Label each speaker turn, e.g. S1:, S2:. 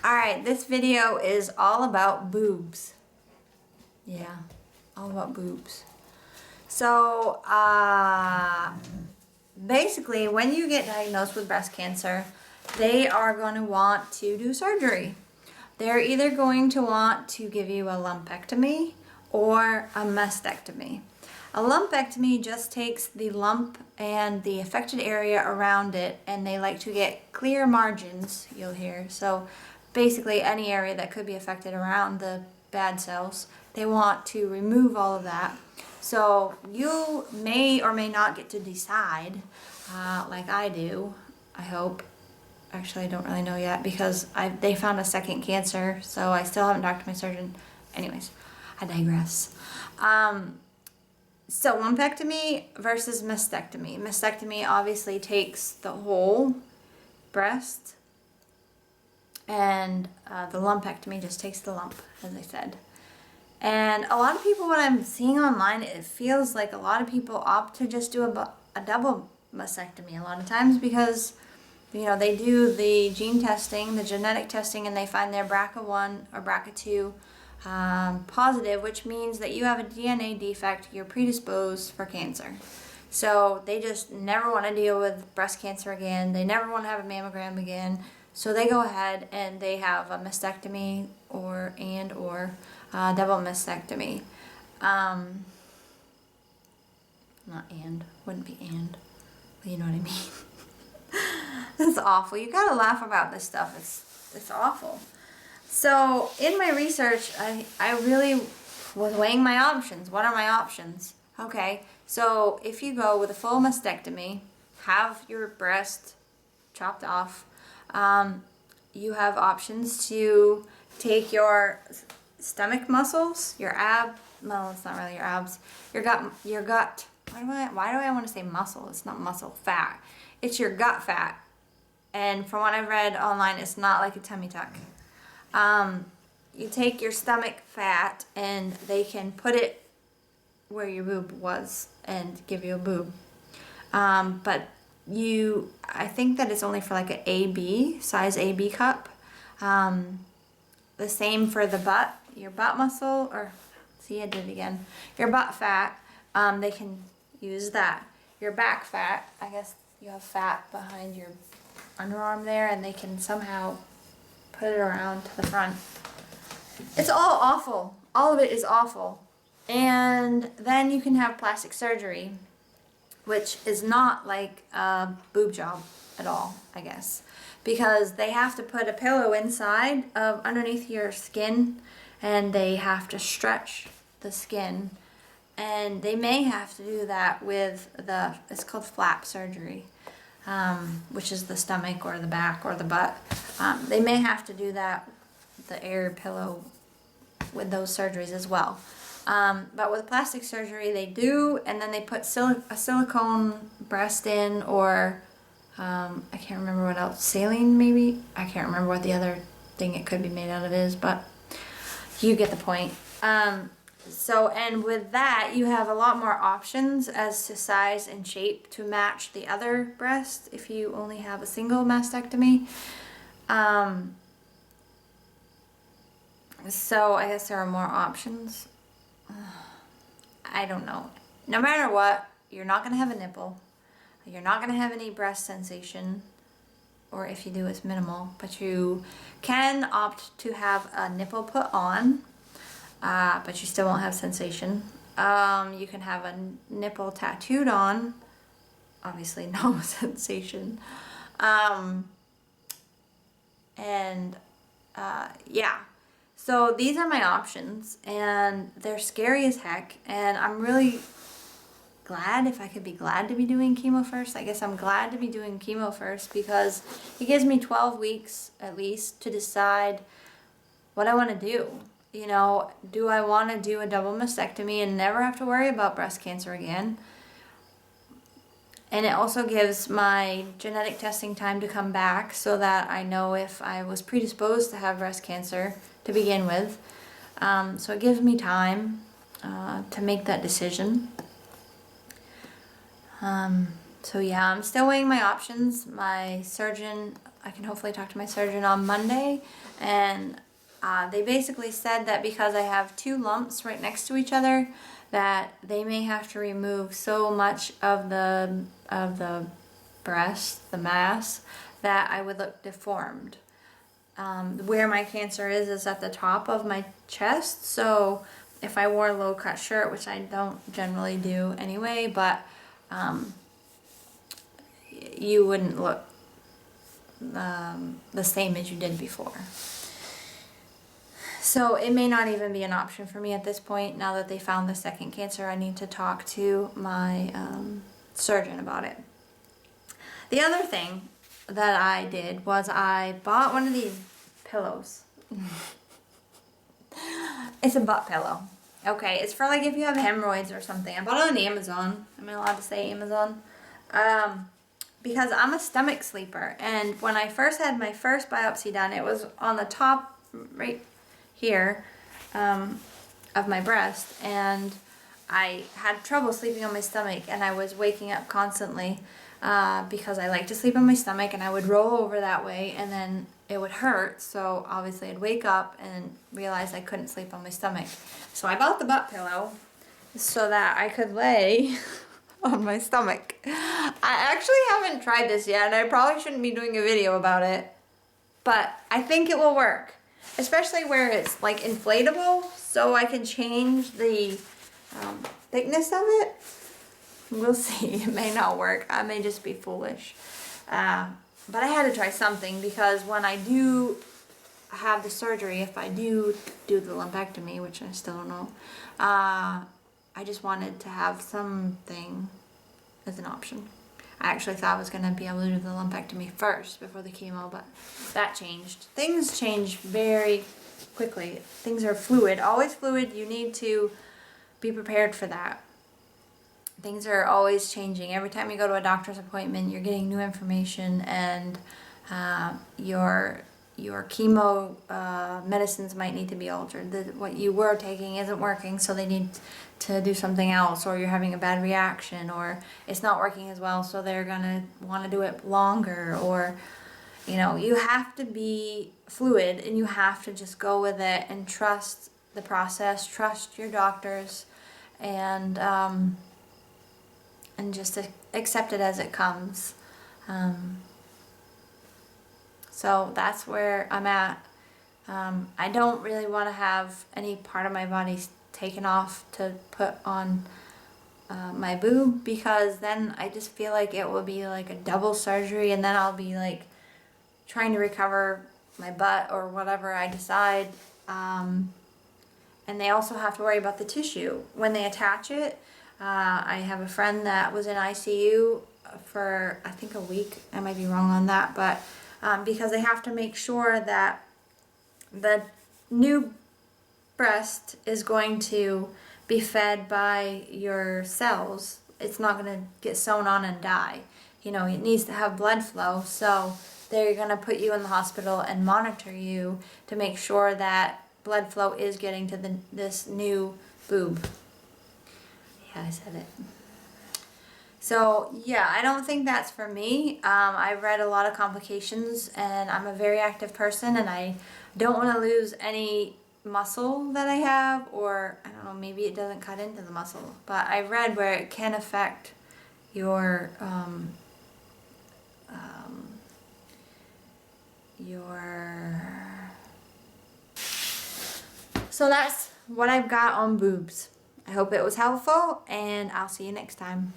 S1: Alright, this video is all about boobs. Yeah, all about boobs. So, basically, when you get diagnosed with breast cancer, they are going to want to do surgery. They're either going to want to give you a lumpectomy or a mastectomy. A lumpectomy just takes the lump and the affected area around it, and they like to get clear margins, you'll hear. So basically any area that could be affected around the bad cells, they want to remove all of that. So you may or may not get to decide, like I do, I hope. Actually, I don't really know yet because they found a second cancer, so I still haven't talked to my surgeon. Anyways, I digress. So lumpectomy versus mastectomy. Mastectomy obviously takes the whole breast, and the lumpectomy just takes the lump, as I said. And a lot of people, what I'm seeing online, it feels like a lot of people opt to just do a double mastectomy a lot of times because, you know, they do the gene testing, the genetic testing, and they find their BRCA1 or BRCA2 positive, which means that you have a DNA defect, you're predisposed for cancer. So they just never want to deal with breast cancer again. They never want to have a mammogram again. So they go ahead and they have a mastectomy or double mastectomy. Not and, wouldn't be and, but you know what I mean. It's awful. You gotta laugh about this stuff. It's awful. So in my research, I really was weighing my options. What are my options? Okay, so if you go with a full mastectomy, have your breast chopped off, you have options to take your stomach muscles, your no, it's not really your abs, your gut. Why do I want to say muscle? It's not muscle, fat. It's your gut fat. And from what I've read online, it's not like a tummy tuck. You take your stomach fat and they can put it where your boob was and give you a boob. But I think that it's only for like an AB, size AB cup. The same for the butt, your butt muscle, or see, I did it again. Your butt fat, they can use that. Your back fat, I guess you have fat behind your underarm there, and they can somehow put it around to the front. It's all awful. All of it is awful. And then you can have plastic surgery, which is not like a boob job at all, I guess, because they have to put a pillow inside of underneath your skin, and they have to stretch the skin, and they may have to do that with it's called flap surgery, which is the stomach or the back or the butt. They may have to do that, the air pillow, with those surgeries as well. But with plastic surgery, they do, and then they put a silicone breast in, or I can't remember what else, saline maybe? I can't remember what the other thing it could be made out of is, but you get the point. And with that, you have a lot more options as to size and shape to match the other breast if you only have a single mastectomy. So I guess there are more options. I don't know. No matter what, you're not going to have a nipple. You're not going to have any breast sensation, or if you do, it's minimal. But you can opt to have a nipple put on, but you still won't have sensation. You can have a nipple tattooed on, obviously no sensation. Yeah. So these are my options, and they're scary as heck, and I'm really glad, if I could be glad to be doing chemo first. I guess I'm glad to be doing chemo first because it gives me 12 weeks at least to decide what I want to do. You know, do I want to do a double mastectomy and never have to worry about breast cancer again? And it also gives my genetic testing time to come back so that I know if I was predisposed to have breast cancer to begin with. So it gives me time to make that decision. So yeah, I'm still weighing my options. My surgeon, I can hopefully talk to my surgeon on Monday, and they basically said that because I have 2 lumps right next to each other, that they may have to remove so much of the breast, the mass, that I would look deformed. Where my cancer is at the top of my chest, so if I wore a low cut shirt, which I don't generally do anyway, but you wouldn't look the same as you did before. So it may not even be an option for me at this point. Now that they found the second cancer, I need to talk to my surgeon about it. The other thing that I did was I bought one of these pillows. It's a butt pillow. Okay, it's for like if you have hemorrhoids or something. I bought it on Amazon. Am I allowed to say Amazon? Because I'm a stomach sleeper, and when I first had my first biopsy done, it was on the top right here of my breast, and I had trouble sleeping on my stomach, and I was waking up constantly because I like to sleep on my stomach, and I would roll over that way, and then it would hurt, so obviously I'd wake up and realize I couldn't sleep on my stomach. So I bought the butt pillow so that I could lay on my stomach. I actually haven't tried this yet, and I probably shouldn't be doing a video about it, but I think it will work, especially where it's like inflatable, so I can change the thickness of it. We'll see. It may not work. I may just be foolish. But I had to try something, because when I do have the surgery, if I do the lumpectomy, which I still don't know, I just wanted to have something as an option. I actually thought I was going to be able to do the lumpectomy first before the chemo, but that changed. Things change very quickly. Things are fluid, always fluid. You need to be prepared for that. Things are always changing. Every time you go to a doctor's appointment, you're getting new information, and your chemo medicines might need to be altered. What you were taking isn't working, so they need to do something else, or you're having a bad reaction, or it's not working as well, so they're gonna want to do it longer, or you have to be fluid, and you have to just go with it and trust the process, trust your doctors, and just accept it as it comes. So that's where I'm at. I don't really want to have any part of my body taken off to put on my boob, because then I just feel like it will be like a double surgery, and then I'll be like trying to recover my butt or whatever I decide. And they also have to worry about the tissue when they attach it. I have a friend that was in ICU for I think a week. I might be wrong on that, but because they have to make sure that the new breast is going to be fed by your cells. It's not going to get sewn on and die. It needs to have blood flow, so they're going to put you in the hospital and monitor you to make sure that blood flow is getting to this new boob. Yeah, I said it. So yeah, I don't think that's for me. I've read a lot of complications, and I'm a very active person, and I don't want to lose any muscle that I have, or I don't know, maybe it doesn't cut into the muscle, but I read where it can affect your so that's what I've got on boobs. I hope it was helpful, and I'll see you next time.